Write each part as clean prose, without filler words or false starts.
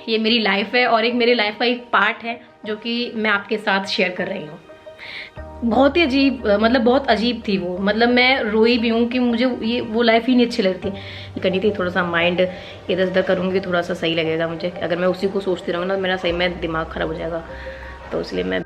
ये मेरी लाइफ है और एक मेरी लाइफ का एक पार्ट है जो कि मैं आपके साथ शेयर कर रही हूँ। बहुत ही अजीब, मतलब बहुत अजीब थी वो, मतलब मैं रोई भी हूँ कि मुझे ये वो लाइफ ही नहीं अच्छी लगती करनी थी। थोड़ा सा माइंड इधर उधर करूँगी थोड़ा सा सही लगेगा मुझे। अगर मैं उसी को सोचती रहूँगी ना मेरा सही में दिमाग खराब हो जाएगा, तो इसलिए मैं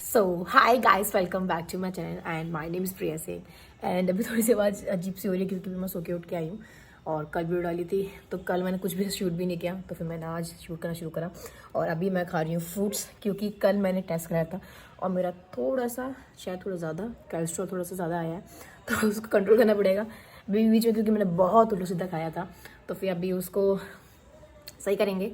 so hi guys, welcome back to my channel and my name is Priya Singh. And अभी थोड़ी सी आवाज़ अजीब सी हो रही है क्योंकि मैं सो के उठ के आई हूँ और कल वीडियो डाली थी, तो कल मैंने कुछ भी शूट भी नहीं किया, तो फिर मैंने आज शूट करना शुरू करा। और अभी मैं खा रही हूँ फ्रूट्स क्योंकि कल मैंने टेस्ट कराया था और मेरा थोड़ा सा शायद थोड़ा ज़्यादा कोलेस्ट्रॉल थोड़ा सा ज़्यादा आया है, तो उसको कंट्रोल करना पड़ेगा बीच में क्योंकि मैंने बहुत उल्टा सीधा खाया था। तो फिर अभी उसको सही करेंगे।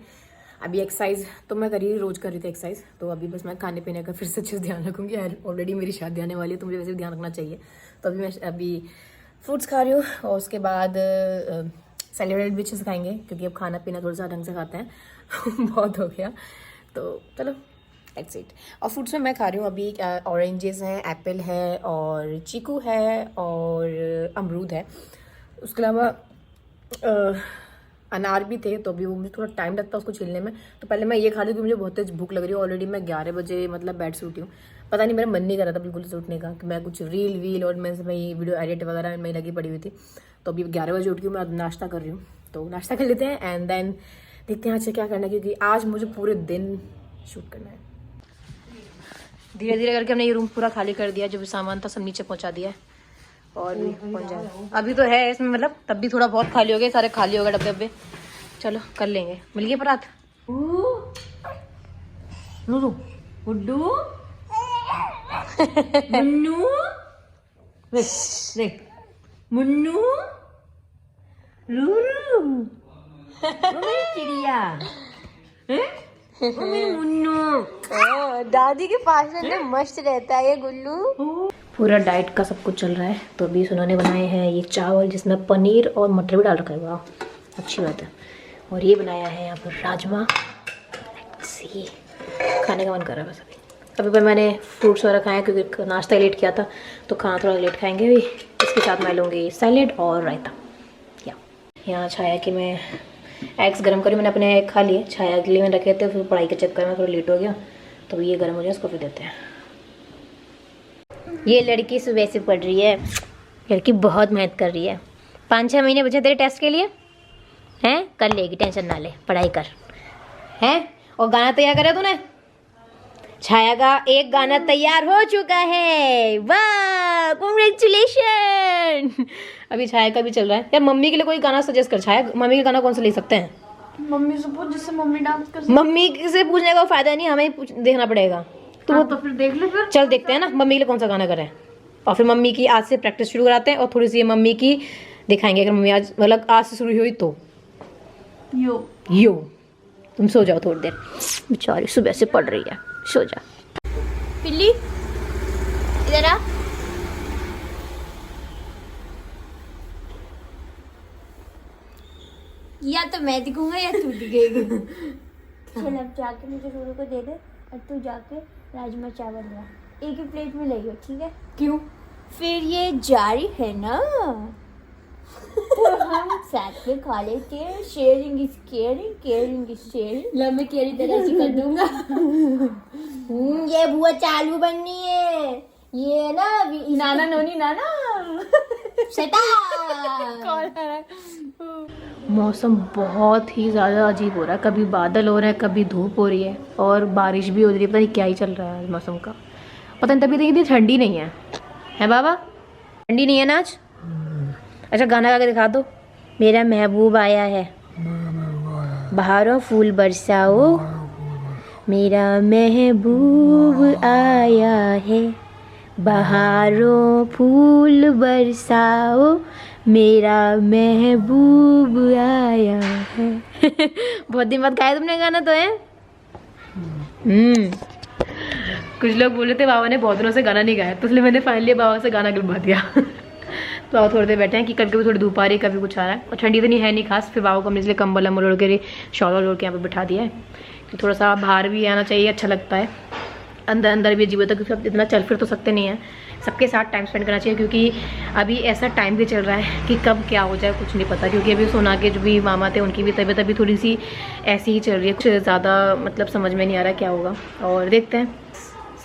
अभी एक्सरसाइज तो मैं करी रोज़ कर रही थी एक्सरसाइज, तो अभी बस मैं खाने पीने का फिर से अच्छे से ध्यान रखूँगी। ऑलरेडी मेरी शादी आने वाली है तो मुझे वैसे भी ध्यान रखना चाहिए। तो अभी मैं फ्रूट्स खा रही हूँ और उसके बाद सैलेड भी अच्छे से खाएंगे क्योंकि अब खाना पीना थोड़ा सा ढंग से खाते हैं बहुत हो गया, तो चलो दैट्स इट। और फ्रूट्स में मैं खा रही हूँ अभी ऑरेंजेस हैं, एप्पल है और चीकू है और अमरूद है। उसके अलावा अनार भी थे, तो अभी वो मुझे थोड़ा टाइम लगता है उसको छीलने में, तो पहले मैं ये खा ली क्योंकि मुझे बहुत तेज भूख लग रही है। ऑलरेडी मैं 11 बजे मतलब बेड से उठी हूँ, पता नहीं मेरा मन नहीं कर रहा था बिल्कुल से उठने का कि मैं कुछ रील वील और मैं वीडियो एडिट वगैरह में लगी पड़ी हुई थी। तो अभी 11 बजे उठ के मैं नाश्ता कर रही हूँ, तो नाश्ता कर लेते हैं एंड देन देखते हैं अच्छा क्या करना है क्योंकि आज मुझे पूरे दिन शूट करना है। धीरे धीरे करके हमने ये रूम पूरा खाली कर दिया, जो भी सामान था सब नीचे पहुँचा दिया है और भी पहुँच जाएगा। अभी तो है इसमें, मतलब तब भी थोड़ा बहुत खाली हो गया, सारे खाली हो गए डब्बे डब्बे। चलो कर लेंगे। मिल गई परात नूरू गुड्डू मुन्नू देख मुन्नू रूरू मेरी चिड़िया मेरी मुन्नू। दादी के पास में मस्त रहता है ये गुल्लू। पूरा डाइट का सब कुछ चल रहा है। तो अभी उन्होंने बनाए हैं ये चावल जिसमें पनीर और मटर भी डाल रखा है, वाह अच्छी बात है। और ये बनाया है यहाँ पर राजमा, खाने का मन कर रहा है बस अभी पर मैंने फ्रूट्स वगैरह खाए क्योंकि नाश्ता लेट किया था, तो खाना थोड़ा लेट खाएंगे भी। इसके साथ मैं लूँगी सैलेड और रायता। यहाँ छाया कि मैं एग्स गर्म करी, मैंने अपने एग खा लिए, छाया के लिए मैंने रखे थे, फिर पढ़ाई के चक्कर में थोड़ा लेट हो गया, तो ये गर्म हो जाए इसको फिर देते हैं। ये लड़की सुबह से पढ़ रही है, लड़की बहुत मेहनत कर रही है। 5-6 महीने बचे तेरे टेस्ट के लिए हैं, कर लेगी, टेंशन ना ले, पढ़ाई कर हैं। और गाना तैयार करा तूने? छाया का एक गाना तैयार हो चुका है, वाह कांग्रेचुलेशन। अभी छाया का भी चल रहा है। यार मम्मी के लिए कोई गाना सजेस्ट कर छाया, मम्मी का गाना कौन सा ले सकते हैं? मम्मी से पूछ जिससे मम्मी डांस कर। मम्मी से पूछने का फायदा नहीं, हमें देखना पड़ेगा। तो फिर देख ले फिर। चल देखते हैं ना मम्मी के लिए कौन सा गाना करें, और फिर मम्मी की आज से प्रैक्टिस शुरू कराते हैं और थोड़ी सी मम्मी की दिखाएंगे। अगर मम्मी आज मतलब आज से शुरू हुई तो यो तुम सो जाओ थोड़ी देर, बेचारी सुबह से पढ़ रही है, सो जा। पिल्ली इधर आ। या तो मैं दिखूंगा या तू दिखेगा। चल अब जाके मुझे रोरू को दे दे और तू जाके राजमा चावल ला, एक ही प्लेट में लाइयो, ठीक है? क्यों? फिर ये जारी है ना, तो हम साथ में खा लेते हैं। Sharing is caring, caring is sharing. ला मैं केयरिंग तरह से कर दूंगा। ये बुआ चालू बननी है, ये ना नाना नोनी नाना मौसम बहुत ही ज़्यादा अजीब हो रहा है, कभी बादल हो रहा है, कभी धूप हो रही है और बारिश भी हो रही है। पता नहीं क्या ही चल रहा है मौसम का, पता नहीं। तभी इतनी ठंडी नहीं है बाबा? ठंडी नहीं है ना आज? अच्छा गाना गा के दिखा दो। मेरा महबूब आया है, बहारों फूल बरसाओ, मेरा महबूब आया है, बहारों फूल बरसाओ, मेरा महबूब आया है। बहुत दिन बाद गाया तुमने गाना तो है। कुछ लोग बोले थे बाबा ने बहुत दिनों से गाना नहीं गाया, तो इसलिए मैंने फाइनली बाबा से गाना गिलवा दिया। तो बाबा थोड़ी देर बैठे हैं कि कभी कभी थोड़ी धूप आ रही है, कभी कुछ आ रहा है, और ठंडी तो नहीं है नहीं खास। फिर बाबा को हमने इसलिए कंबल अम्बल ओढ़ के शॉल ओढ़ के यहाँ पे बिठा दिया है कि थोड़ा सा बाहर भी आना चाहिए, अच्छा लगता है। अंदर अंदर भी अजीब होता है क्योंकि सब इतना चल फिर तो सकते नहीं हैं। सबके साथ टाइम स्पेंड करना चाहिए क्योंकि अभी ऐसा टाइम भी चल रहा है कि कब क्या हो जाए कुछ नहीं पता। क्योंकि अभी सोना के जो भी मामा थे उनकी भी तबीयत अभी थोड़ी सी ऐसी ही चल रही है, कुछ ज़्यादा मतलब समझ में नहीं आ रहा क्या होगा। और देखते हैं,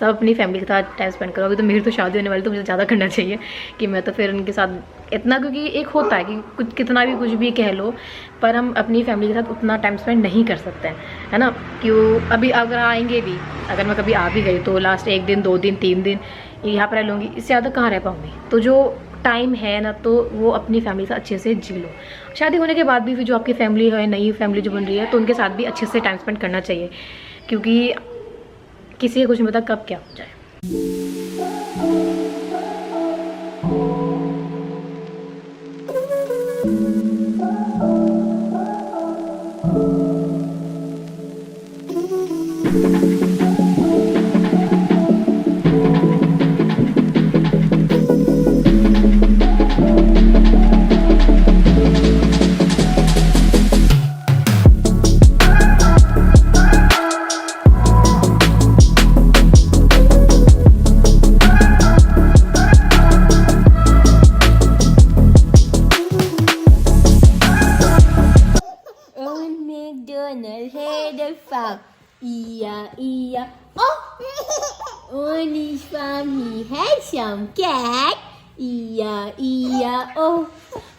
सब अपनी फैमिली के साथ टाइम स्पेंड करो। अभी तो मेरी तो शादी होने वाली तो मुझे ज़्यादा करना चाहिए कि मैं तो फिर उनके साथ इतना, क्योंकि एक होता है कि कुछ कितना भी कुछ भी कह लो पर हम अपनी फैमिली के साथ उतना टाइम स्पेंड नहीं कर सकते हैं, है ना। क्यों अभी अगर आएंगे भी, अगर मैं कभी आ भी गई तो लास्ट 1 दिन 2 दिन 3 दिन यहाँ पर रह लूँगी, इससे ज़्यादा कहाँ रह पाऊँगी। तो जो टाइम है ना तो वो अपनी फैमिली से अच्छे से जी लो। शादी होने के बाद भी फिर जो आपकी फैमिली है, नई फैमिली जो बन रही है, तो उनके साथ भी अच्छे से टाइम स्पेंड करना चाहिए क्योंकि किसी का कुछ नहीं पता कब क्या हो जाए। McDonald had a farm. E-I-E-I. Oh! On his farm he had some cat. E-I-E-I-O.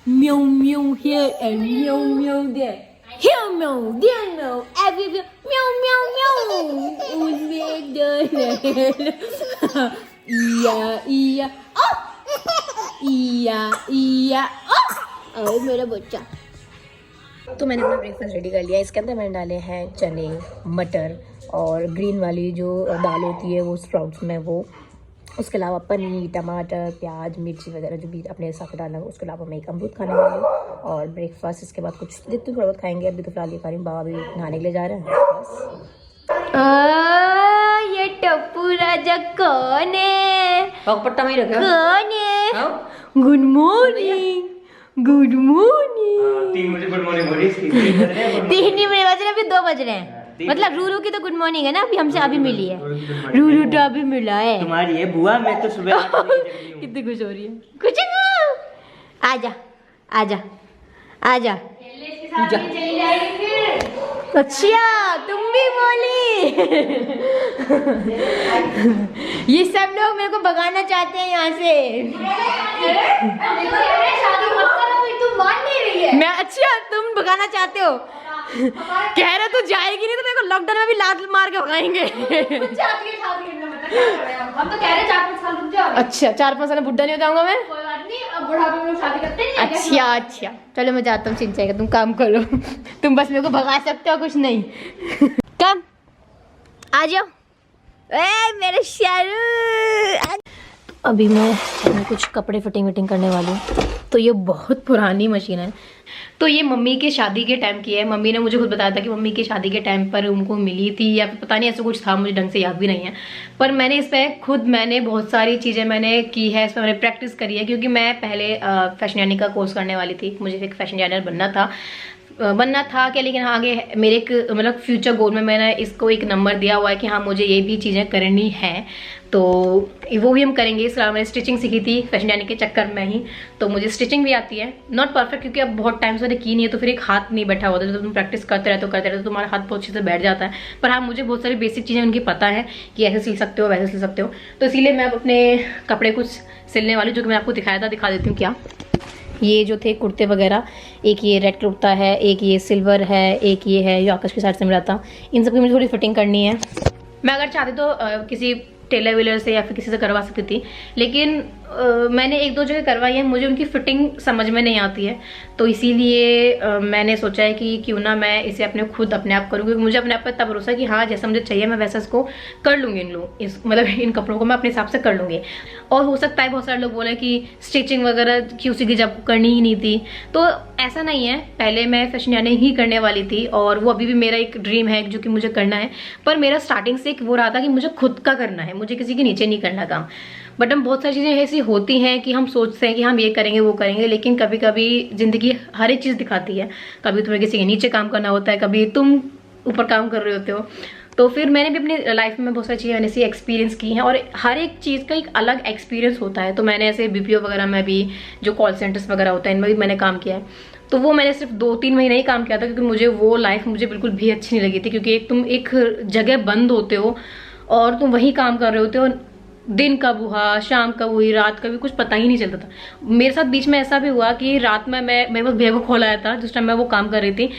Meow meow here and meow meow there. Here meow, there meow, everywhere. Meow meow meow. On McDonald. E-I-E-I. Oh! E-I-E-I. Oh! और मेरा बच्चा। तो मैंने अपना breakfast ready कर लिया। इसके अंदर मैंने डाले हैं चने, मटर और ग्रीन वाली जो दाल होती है वो स्प्राउट्स में वो, उसके अलावा पनीर, टमाटर, प्याज, मिर्ची वगैरह जो भी अपने हिसाब से डालना है। उसके अलावा मैं एक अमरूद खाने वाली हूँ और ब्रेकफास्ट इसके बाद कुछ जितने थोड़ा बहुत खाएंगे। अभी तो फिलहाल ये खा रही हूँ, बाबा भी नहाने के लिए जा रहे हैं बस। ये टप्पू राजा कौन है? पट्टा में ही रखा कौन है? Good morning, good morning. 3 बजे गुड मॉर्निंग हो रही है। 3 नहीं बज रहे, अभी 2 बज रहे हैं। मतलब रूरू की तो गुड मॉर्निंग है ना, अभी हमसे अभी मिली है। रूरू तो अभी मिला है। तुम्हारी है बुआ, मैं तो सुबह 8 बजे जगी हूँ। कितनी खुश हो रही है। कुछ नहीं, आजा आजा आजा। अच्छा तुम भी बोली। ये सब लोग मेरे को भगाना चाहते हैं यहाँ से। तुम मान नहीं रही है। मैं अच्छा तुम भगाना चाहते हो। कह रहे तू जाएगी नहीं तो मेरे को लॉकडाउन में भी लात मार के भगाएंगे। हम तो कह रहे 4-5 साल रुक जाओ। अच्छा 4-5 साल में बुढ़ा नहीं हो जाऊंगा मैं। कोई बात नहीं, अब बुढ़ापे में लोग शादी करते नहीं है क्या? अच्छा अच्छा चलो मैं जाता हूँ सिंचाई का, तुम काम करो। तुम बस मेरे को भगा सकते हो, कुछ नहीं। कम आ जाओ। ए मेरे शारू। अभी मैं कुछ कपड़े फिटिंग करने वाली हूँ। तो ये बहुत पुरानी मशीन है। तो ये मम्मी के शादी के टाइम की है। मम्मी ने मुझे खुद बताया था कि मम्मी की शादी के टाइम पर उनको मिली थी या फिर पता नहीं ऐसा कुछ था, मुझे ढंग से याद भी नहीं है। पर मैंने इस पर खुद बहुत सारी चीज़ें मैंने की है, इस पर मैंने प्रैक्टिस करी है। क्योंकि मैं पहले फैशन डिजाइनिंग का कोर्स करने वाली थी, मुझे एक फैशन डिजाइनर बनना था क्या, लेकिन आगे मेरे एक मतलब फ्यूचर गोल में मैंने इसको एक नंबर दिया हुआ है कि हाँ मुझे ये भी चीज़ें करनी है, तो वो भी हम करेंगे। इसके अलावा मैंने स्टिचिंग सीखी थी फैशन डिजाइनिंग के चक्कर में ही, तो मुझे स्टिचिंग भी आती है। नॉट परफेक्ट क्योंकि अब बहुत टाइम से मैंने की नहीं है, तो फिर एक हाथ नहीं बैठा होता है। जब तुम प्रैक्टिस करते रहते हो तुम्हारा हाथ बहुत अच्छे से बैठ जाता है। पर हाँ मुझे बहुत सारी बेसिक चीज़ें उनकी पता है कि ऐसे सिल सकते हो वैसे सिल सकते हो। तो इसीलिए मैं अपने कपड़े कुछ सिलने वाली, जो कि मैं आपको दिखाया था, दिखा देती हूँ। क्या ये जो थे कुर्ते वगैरह, एक ये रेड कुर्ता है, एक ये सिल्वर है, एक ये है जो आकाश के साइड से मिला था। इन सब की मुझे थोड़ी फिटिंग करनी है। मैं अगर चाहती तो किसी टेलर वेलर से या फिर किसी से करवा सकती थी, लेकिन मैंने 1-2 जगह करवाई है, मुझे उनकी फिटिंग समझ में नहीं आती है। तो इसीलिए मैंने सोचा है कि क्यों ना मैं इसे अपने आप करूँ, क्योंकि मुझे अपने आप पर इतना भरोसा है कि हाँ जैसा मुझे चाहिए मैं वैसा इसको कर लूँगी। मतलब इन कपड़ों को मैं अपने हिसाब से कर लूँगी। और हो सकता है बहुत सारे लोग बोले कि स्टिचिंग वगैरह की उसी की जब करनी ही नहीं थी, तो ऐसा नहीं है। पहले मैं फैशन डिजाइनिंग ही करने वाली थी और वो अभी भी मेरा एक ड्रीम है जो कि मुझे करना है। पर मेरा स्टार्टिंग से एक वो रहा था कि मुझे खुद का करना है, मुझे किसी के नीचे नहीं करना काम। बट हम बहुत सारी चीज़ें ऐसी होती हैं कि हम सोचते हैं कि हम ये करेंगे वो करेंगे, लेकिन कभी कभी ज़िंदगी हर एक चीज़ दिखाती है। कभी तुम्हें किसी के नीचे काम करना होता है, कभी तुम ऊपर काम कर रहे होते हो। तो फिर मैंने भी अपनी लाइफ में बहुत सारी चीज़ें मैंने ऐसी एक्सपीरियंस की हैं और हर एक चीज़ का एक अलग एक्सपीरियंस होता है। तो मैंने ऐसे BPO वगैरह में भी, जो कॉल सेंटर्स वगैरह होता है, इनमें भी मैंने काम किया है। तो वो मैंने सिर्फ 2-3 महीने ही काम किया था, क्योंकि मुझे वो लाइफ मुझे बिल्कुल भी अच्छी नहीं लगी थी। क्योंकि तुम एक जगह बंद होते हो और तुम वहीं काम कर रहे होते हो, दिन कब हुआ, शाम कब हुई, रात का भी कुछ पता ही नहीं चलता था। मेरे साथ बीच में ऐसा भी हुआ कि रात में मेरे पास भैया को कॉल आया था, जिस टाइम मैं वो काम कर रही थी।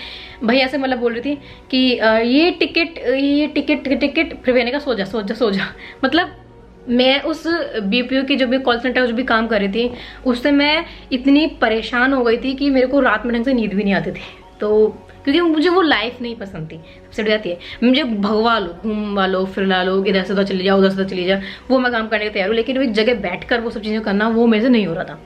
भैया से मतलब बोल रही थी कि ये टिकट, फिर मैंने कहा सो जा। मतलब मैं उस BPO की जो भी कॉल सेंटर जो भी काम कर रही थी, उससे मैं इतनी परेशान हो गई थी कि मेरे को रात में ढंग से नींद भी नहीं आती थी। तो क्योंकि मुझे वो लाइफ नहीं पसंद थी, सबसे बड़ी बात ये, मुझे भगवा लो, घूमवा लो, फिरला लो, इधर से उधर चले जाओ, उधर से उधर चली जाओ, वो मैं काम करने को तैयार हूँ। लेकिन वो एक जगह बैठकर वो सब चीज़ें करना, वो मेरे से नहीं हो रहा था।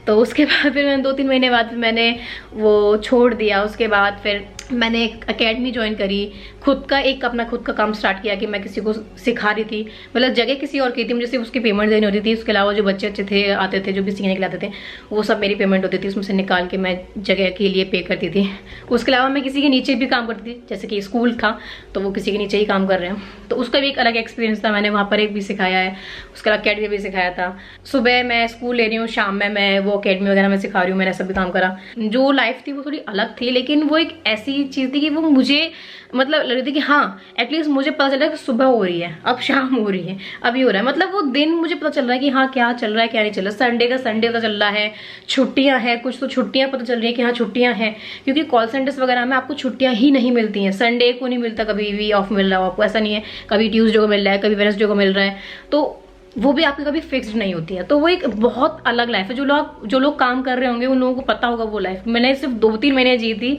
तो उसके बाद फिर मैंने 2-3 महीने बाद फिर मैंने वो छोड़ दिया। उसके बाद फिर मैंने एक अकेडमी ज्वाइन करी, खुद का काम स्टार्ट किया कि मैं किसी को सिखा रही थी। मतलब जगह किसी और की थी, मुझे सिर्फ उसकी पेमेंट देनी होती थी। उसके अलावा जो बच्चे अच्छे थे आते थे, जो भी सीखने के लिए आते थे, वो सब मेरी पेमेंट होती थी, उसमें से निकाल के मैं जगह के लिए पे करती थी। उसके अलावा मैं किसी के नीचे भी काम करती थी, जैसे कि स्कूल था तो वो किसी के नीचे ही काम कर रहे हैं, तो उसका भी एक अलग एक्सपीरियंस था। मैंने वहाँ पर एक भी सिखाया है, उसके अलावा अकेडमी भी सिखाया था। सुबह मैं स्कूल ले रही हूँ, शाम में मैं वो अकेडमी वगैरह में सिखा रही हूँ, मैंने सब भी काम करा। जो लाइफ थी वो थोड़ी अलग थी, लेकिन वो एक ऐसी चीज़ थी कि वो मुझे मतलब लग रही थी कि हाँ एटलीस्ट मुझे पता चल रहा है कि सुबह हो रही है, अब शाम हो रही है, अभी हो रहा है। मतलब वो दिन मुझे पता चल रहा है कि हाँ क्या चल रहा है क्या नहीं चल रहा। संडे का संडे पता चल रहा है, छुट्टियां हैं, कुछ तो छुट्टियां पता चल रही है कि हाँ छुट्टियां हैं। क्योंकि कॉल सेंटर्स वगैरह में आपको छुट्टियां ही नहीं मिलती हैं, संडे को नहीं मिलता, कभी भी ऑफ मिल रहा हो आपको, ऐसा नहीं है। कभी ट्यूसडे को मिल रहा है, कभी वेडनेसडे को मिल रहा है, तो वो भी आपकी कभी फिक्स्ड नहीं होती है। तो वो एक बहुत अलग लाइफ है। जो लोग काम कर रहे होंगे उन लोगों को पता होगा वो लाइफ। मैंने सिर्फ 2-3 महीने जी थी,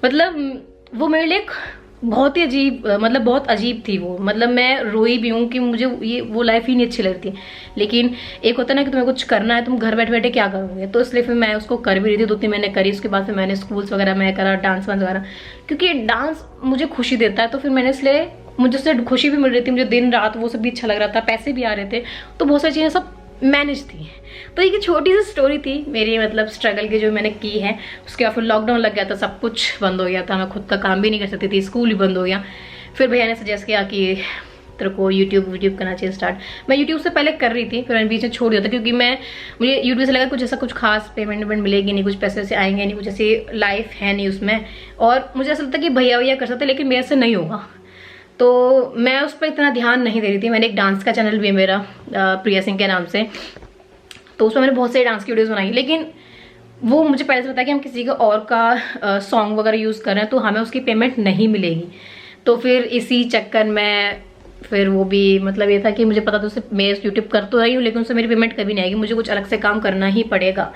मतलब वो मेरे लिए बहुत ही अजीब, मतलब बहुत अजीब थी वो। मतलब मैं रोई भी हूँ कि मुझे ये वो लाइफ ही नहीं अच्छी लगती। लेकिन एक होता है ना कि तुम्हें कुछ करना है, तुम घर बैठे बैठे क्या करोगे, तो इसलिए फिर मैं उसको कर भी रही थी। 2-3 महीने करी, उसके बाद फिर मैंने स्कूल्स वगैरह में करा, डांस वांस वगैरह, क्योंकि डांस मुझे खुशी देता है। तो फिर मैंने इसलिए, मुझे उससे खुशी भी मिल रही थी, मुझे दिन रात वो सब भी अच्छा लग रहा था, पैसे भी आ रहे थे, तो बहुत सारी चीज़ें सब मैनेज थी। तो एक छोटी सी स्टोरी थी मेरी, मतलब स्ट्रगल की, जो मैंने की है। उसके बाद फिर लॉकडाउन लग गया था, सब कुछ बंद हो गया था, मैं खुद का काम भी नहीं कर सकती थी, स्कूल भी बंद हो गया। फिर भैया ने सजेस्ट किया कि तेरे को यूट्यूब करना चाहिए स्टार्ट। मैं यूट्यूब से पहले कर रही थी, फिर मैंने बीच में छोड़ दिया था, क्योंकि मुझे यूट्यूब से लगा कुछ ऐसा कुछ खास पेमेंट मिलेगी नहीं, कुछ पैसे से आएंगे नहीं, कुछ ऐसी लाइफ है नहीं उसमें। और मुझे ऐसा लगता कि भैया कर सकते, लेकिन मेरे से नहीं होगा, तो मैं उस पर इतना ध्यान नहीं दे रही थी। मैंने एक डांस का चैनल भी है मेरा, प्रिया सिंह के नाम से, तो उसमें मैंने बहुत सारी डांस की वीडियोस बनाई। लेकिन वो मुझे पहले से पता है कि हम किसी का और का सॉन्ग वगैरह यूज़ कर रहे हैं तो हमें उसकी पेमेंट नहीं मिलेगी। तो फिर इसी चक्कर में फिर वो भी, मतलब ये था कि मुझे पता था उससे मैं यूट्यूब कर तो रही हूँ, लेकिन उससे मेरी पेमेंट कभी नहीं आएगी, मुझे कुछ अलग से काम करना ही पड़ेगा।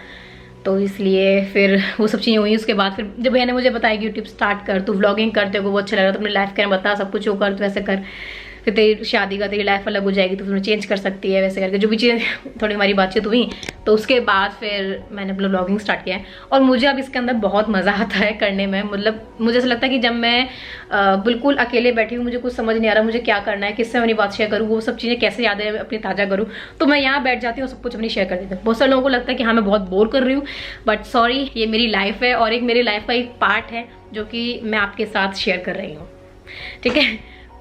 तो इसलिए फिर वो सब चीज़ें हुई। उसके बाद फिर जब भैया ने मुझे बताया कि यूट्यूब स्टार्ट कर, तू व्लॉगिंग करते हो वो अच्छा लग रहा, तो अपनी लाइफ के बता, सब कुछ वो कर, तो वैसे कर, फिर तेरी शादी का तेरी लाइफ अलग हो जाएगी, तो फिर चेंज कर सकती है, वैसे करके जो भी चीज़ें थोड़ी हमारी बातचीत हुई। तो उसके बाद फिर मैंने अपना व्लॉगिंग स्टार्ट किया है, और मुझे अब इसके अंदर बहुत मज़ा आता है करने में। मतलब मुझे ऐसा लगता है कि जब मैं बिल्कुल अकेले बैठी हूँ, मुझे कुछ समझ नहीं आ रहा मुझे क्या करना है, किससे अपनी बात शेयर करूँ, वो सब चीज़ें कैसे यादें अपनी ताज़ा करूँ, तो मैं यहाँ बैठ जाती हूँ, सब कुछ अपनी शेयर कर देती हूँ। बहुत सारे लोगों को लगता है कि हाँ मैं बहुत बोर कर रही हूँ, बट सॉरी, ये मेरी लाइफ है, और एक मेरी लाइफ का एक पार्ट है जो कि मैं आपके साथ शेयर कर रही हूँ, ठीक है।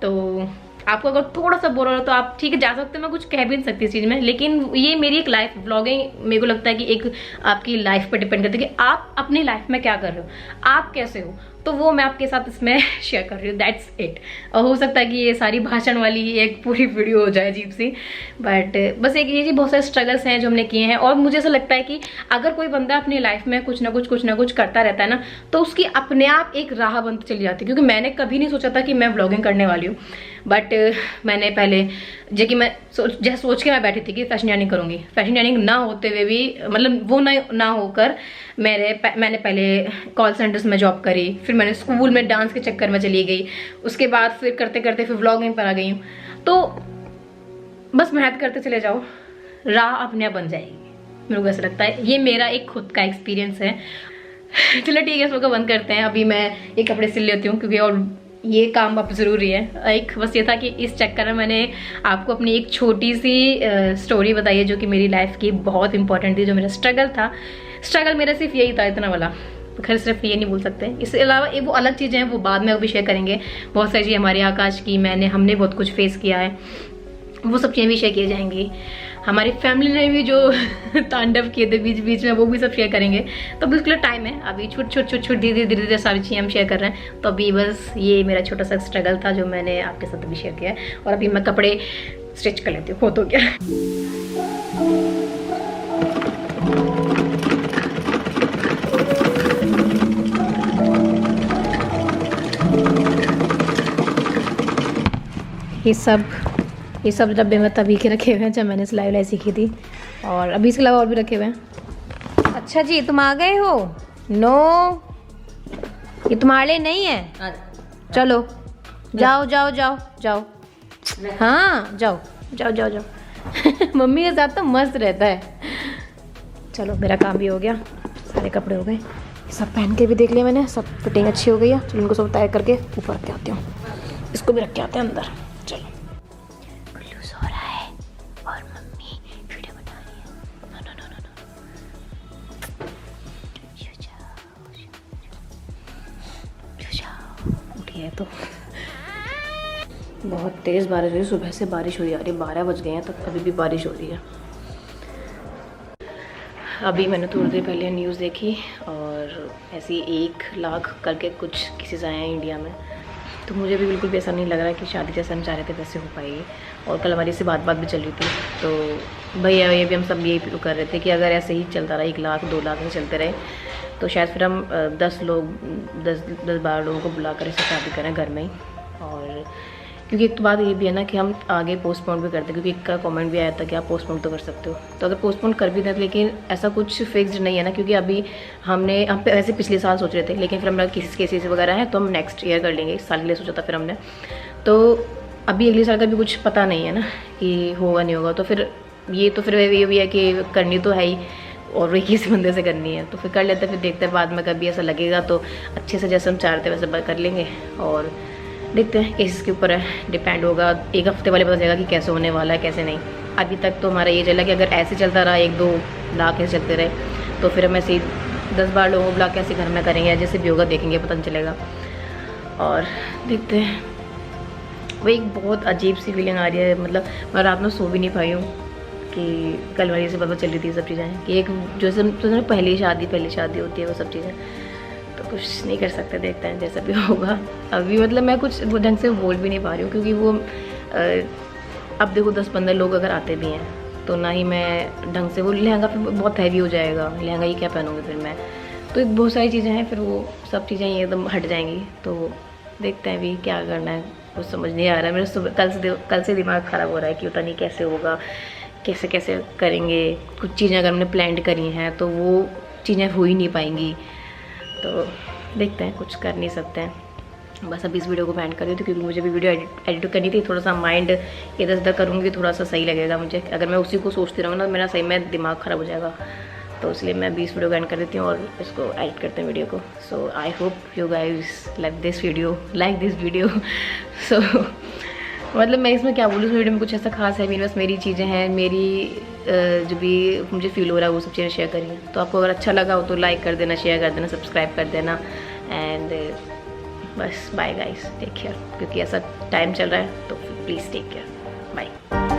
तो आपको अगर थोड़ा सा बोर हो रहा तो आप ठीक है जा सकते हैं, मैं कुछ कह भी नहीं सकती इस चीज़ में, लेकिन ये मेरी एक लाइफ व्लॉगिंग, मेरे को लगता है कि एक आपकी लाइफ पर डिपेंड करती है कि आप अपनी लाइफ में क्या कर रहे हो, आप कैसे हो, तो वो मैं आपके साथ इसमें शेयर कर रही हूँ, दैट्स इट। और हो सकता है कि ये सारी भाषण वाली एक पूरी वीडियो हो जाए अजीब सी, बट बस एक ये बहुत सारे स्ट्रगल्स हैं जो हमने किए हैं। और मुझे ऐसा लगता है कि अगर कोई बंदा अपनी लाइफ में कुछ ना कुछ करता रहता है ना, तो उसकी अपने आप एक राह बनती चली जाती है। क्योंकि मैंने कभी नहीं सोचा था कि मैं व्लॉगिंग करने वाली हूँ, बट मैंने पहले जो कि मैं जैसे सोच के मैं बैठी थी कि फैशन डिजाइनिंग करूँगी, फैशन डिजाइनिंग ना होते हुए भी, मतलब वो ना होकर मैंने पहले कॉल सेंटर्स में जॉब करी, फिर मैंने स्कूल में डांस के चक्कर में चली गई, उसके बाद फिर करते करते फिर व्लॉगिंग पर आ गई हूँ। तो बस मेहनत करते चले जाओ, राह अपने आप बन जाएगी, मेरे को ऐसा लगता है। ये मेरा एक खुद का एक्सपीरियंस है। चलो ठीक है, इसको बंद करते हैं, अभी मैं ये कपड़े सिल लेती हूँ, क्योंकि और ये काम अब ज़रूरी है। एक बस ये था कि इस चक्कर में मैंने आपको अपनी एक छोटी सी स्टोरी बताई है, जो कि मेरी लाइफ की बहुत इंपॉर्टेंट थी, जो मेरा स्ट्रगल था। स्ट्रगल मेरा सिर्फ यही था, इतना वाला तो खैर सिर्फ ये नहीं भूल सकते। इसके अलावा एक वो अलग चीज़ें हैं, वो बाद में अभी शेयर करेंगे। बहुत सारी चीज़ें हमारे आकाश की, हमने बहुत कुछ फेस किया है, वो सब चीज़ें भी शेयर की जाएंगी। हमारी फैमिली ने भी जो तांडव किए थे बीच बीच में, वो भी सब शेयर करेंगे। तो बिल्कुल टाइम है अभी, छोट धीरे धीरे सारी चीज़ें हम शेयर कर रहे हैं। तो अभी बस ये मेरा छोटा सा स्ट्रगल था जो मैंने आपके साथ अभी शेयर किया है। और अभी मैं कपड़े स्टिच कर लेती हूँ, हो तो क्या। ये सब डब्बे में तभी के रखे हुए हैं जब मैंने सिलाई वलाई सीखी थी, और अभी इसके अलावा और भी रखे हुए हैं। अच्छा जी, तुम आ गए हो? नो, ये तुम्हारे नहीं है। चलो जाओ जाओ जाओ जाओ, हाँ जाओ जाओ जाओ जाओ। मम्मी के साथ तो मस्त रहता है। चलो मेरा काम भी हो गया, सारे कपड़े हो गए, सब पहन के भी देख लिया मैंने, सब फिटिंग अच्छी हो गई है। चलो इनको सब तैयार करके ऊपर रख के आती हूँ, इसको भी रख के आते हैं अंदर। चलो गुल्लू सो रहा है और मम्मी वीडियो बना रही है। No no no no no, उठी है तो। बहुत तेज़ बारिश हो रही है, सुबह से बारिश हो रही है। 12 बज गए हैं तब अभी भी बारिश हो रही है। अभी मैंने थोड़ी देर पहले न्यूज़ देखी और ऐसी 1 लाख करके कुछ केसेस आए हैं इंडिया में। तो मुझे भी बिल्कुल भी ऐसा नहीं लग रहा कि शादी जैसे हम चाह रहे थे वैसे हो पाएगी। और कल हमारी से बात भी चल रही थी, तो भैया ये भी हम सब यही कर रहे थे कि अगर ऐसे ही चलता रहा 1 लाख 2 लाख में चलते रहे तो शायद फिर हम 10-12 लोगों को बुला कर इसे शादी करें घर में ही। और क्योंकि एक तो बात ये भी है ना कि हम आगे पोस्टपोन भी करते हैं, क्योंकि एक का कमेंट भी आया था कि आप पोस्टपोन तो कर सकते हो। तो अगर पोस्टपोन कर भी दें लेकिन ऐसा कुछ फिक्स्ड नहीं है ना, क्योंकि अभी हम वैसे पिछले साल सोच रहे थे, लेकिन फिर हमारा केसेस वगैरह है तो हम नेक्स्ट ईयर कर लेंगे। इस साल के लिए सोचा था फिर हमने, तो अभी अगले साल का भी कुछ पता नहीं है ना कि होगा नहीं होगा। तो फिर ये भी है कि करनी तो है ही, और वही किसी बंदे से करनी है तो फिर कर लेते, फिर देखते हैं बाद में कभी ऐसा लगेगा तो अच्छे से जैसे हम चाहते हैं वैसे कर लेंगे। और देखते हैं केसेस के ऊपर है, डिपेंड होगा। 1 हफ्ते वाले पता चलेगा कि कैसे होने वाला है कैसे नहीं। अभी तक तो हमारा ये चला कि अगर ऐसे चलता रहा 1-2 लाख ऐसे चलते रहे तो फिर हम ऐसे 10-12 लोगों को बुला के ऐसे घर में करेंगे, या जैसे भी होगा देखेंगे, पता नहीं चलेगा। और देखते हैं, वो एक बहुत अजीब सी फीलिंग आ रही है। मतलब मैं रात में सो भी नहीं पाई हूँ कि कल वाली से पता चल रही थी सब चीज़ें कि एक जो पहली शादी होती है वो सब चीज़ें। तो कुछ नहीं कर सकते, देखते हैं जैसा भी होगा। अभी मतलब मैं कुछ ढंग से बोल भी नहीं पा रही हूँ, क्योंकि वो अब देखो 10-15 लोग अगर आते भी हैं तो ना ही मैं ढंग से, वो लहंगा फिर बहुत हैवी हो जाएगा, लहंगा ही क्या पहनूँगी फिर मैं। तो एक बहुत सारी चीज़ें हैं, फिर वो सब चीज़ें एकदम हट जाएंगी। तो देखते हैं अभी क्या करना है, कुछ समझ नहीं आ रहा है। मेरे सुबह कल से दिमाग ख़राब हो रहा है कि पता नहीं कैसे होगा, कैसे कैसे करेंगे। कुछ चीज़ें अगर हमने प्लान करी हैं तो वो चीज़ें हो ही नहीं पाएंगी। तो देखते हैं, कुछ कर नहीं सकते हैं। बस अभी इस वीडियो को बैंड कर रही थी क्योंकि मुझे भी वीडियो एडिट करनी थी। थोड़ा सा माइंड इधर उधर करूँगी थोड़ा सा सही लगेगा मुझे। अगर मैं उसी को सोचती रहूँगा ना मेरा सही में दिमाग ख़राब हो जाएगा। तो इसलिए मैं 20 वीडियो बैंड कर देती हूँ और इसको एडिट करते हैं वीडियो को। So I hope you guys like this video so मतलब मैं इसमें क्या बोलूँ, इस वीडियो में कुछ ऐसा खास है भी नहीं, बस मेरी चीज़ें हैं, मेरी जो भी मुझे फील हो रहा है वो सब चीज़ें शेयर करी हैं। तो आपको अगर अच्छा लगा हो तो लाइक कर देना, शेयर कर देना, सब्सक्राइब कर देना। एंड बस बाय गाइस, टेक केयर, क्योंकि ऐसा टाइम चल रहा है तो प्लीज़ टेक केयर, बाय।